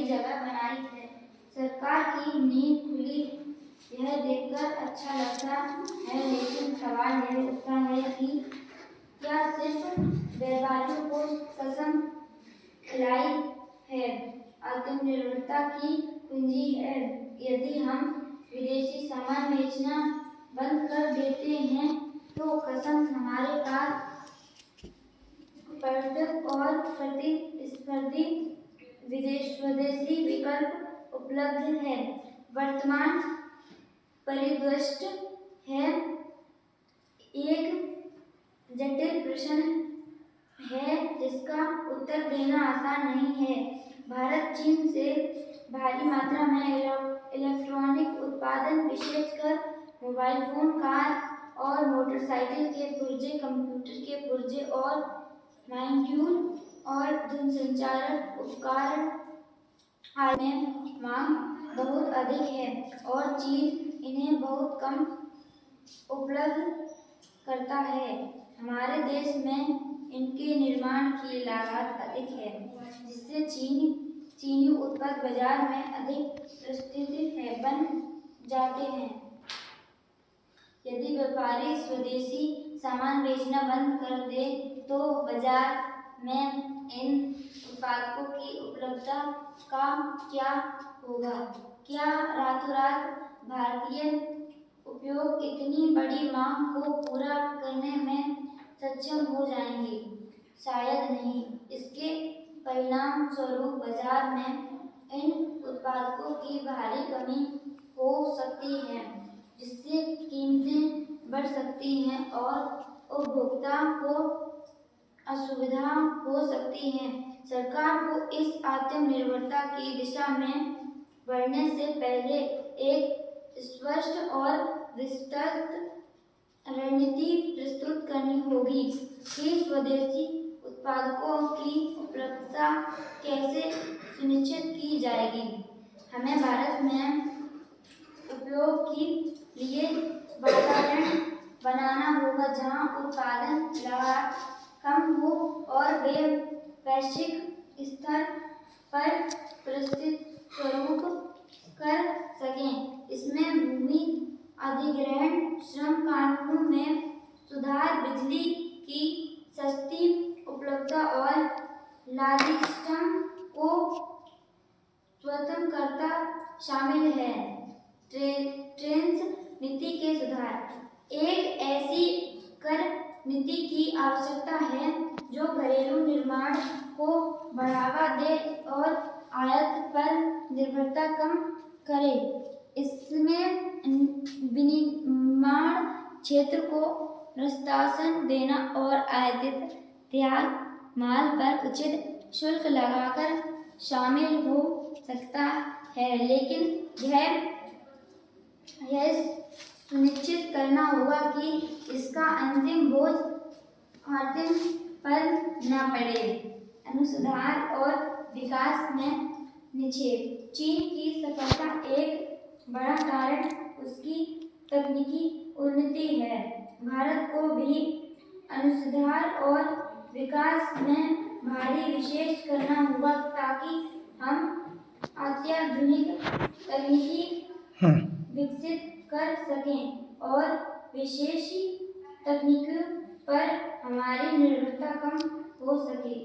जगह बनाई है। सरकार की नींव खुली, यह देखकर अच्छा लगता है, लेकिन सवाल यह उठता है कि क्या सिर्फ व्यापारियों को कसम खिलाई है आत्मनिर्भरता की कुंजी है? यदि हम विदेशी सामान बेचना बंद कर देते हैं तो कसम हमारे पास पर्याप्त और प्रतिस्पर्धी स्वदेशी विकल्प उपलब्ध है। वर्तमान परिदृश्य है एक जटिल प्रश्न है जिसका उत्तर देना आसान नहीं है। भारत चीन से भारी मात्रा में इलेक्ट्रॉनिक उत्पादन, विशेषकर मोबाइल फोन, कार और मोटरसाइकिल के पुर्जे, कंप्यूटर के पुर्जे और मॉड्यूल और दूरसंचार उपकरण आदि में मांग बहुत अधिक है और चीन इन्हें बहुत कम उपलब्ध करता है। हमारे देश में इनके निर्माण की लागत अधिक है, जिससे चीनी उत्पाद बाजार में अधिक प्रतिस्पर्धी बन जाते हैं। यदि व्यापारी स्वदेशी सामान बेचना बंद कर दे तो बाजार में इन उत्पादों की उपलब्धता का क्या होगा? क्या रातों रात भारतीय उद्योग इतनी बड़ी मांग को पूरा करने में सक्षम हो जाएंगे? शायद नहीं। इसके परिणाम स्वरूप बाजार में इन उत्पादों की भारी कमी हो सकती है, जिससे कीमतें बढ़ सकती हैं और उपभोक्ता को असुविधा हो सकती है। सरकार को इस आत्मनिर्भरता की दिशा में बढ़ने से पहले एक स्पष्ट और विस्तृत रणनीति प्रस्तुत करनी होगी कि स्वदेशी उत्पादों की उपलब्धता कैसे सुनिश्चित की जाएगी। हमें भारत में उपयोग के लिए वातावरण बनाना होगा जहां उत्पादन लागत कम हो और वे वैश्विक स्तर पर प्रतिष्ठित स्वरूप कर सकें। इसमें भूमि अधिग्रहण, श्रम कानूनों में सुधार, बिजली की सस्ती उपलब्धता और लॉजिस्टिक्स को स्वतंत्रता शामिल है। ट्रेड नीति के सुधार, एक ऐसी कर नीति की आवश्यकता है जो घरेलू निर्माण को बढ़ावा दे और आयात पर निर्भरता कम करे। इसमें विनिर्माण क्षेत्र को प्रोत्साहन देना और आयातित तैयार माल पर उचित शुल्क लगाकर शामिल हो सकता है, लेकिन यह सुनिश्चित करना होगा कि इसका अंतिम बोझ आर्थिक पर न पड़े। अनुसंधान और विकास में निक्षेप, चीन की सफलता एक बड़ा कारण उसकी तकनीकी उन्नति है। भारत को भी अनुसंधान और विकास में भारी निवेश करना होगा ताकि हम अत्याधुनिक तकनीकी विकसित कर सकें और विशेष तकनीकों पर हमारी निर्भरता कम हो सके।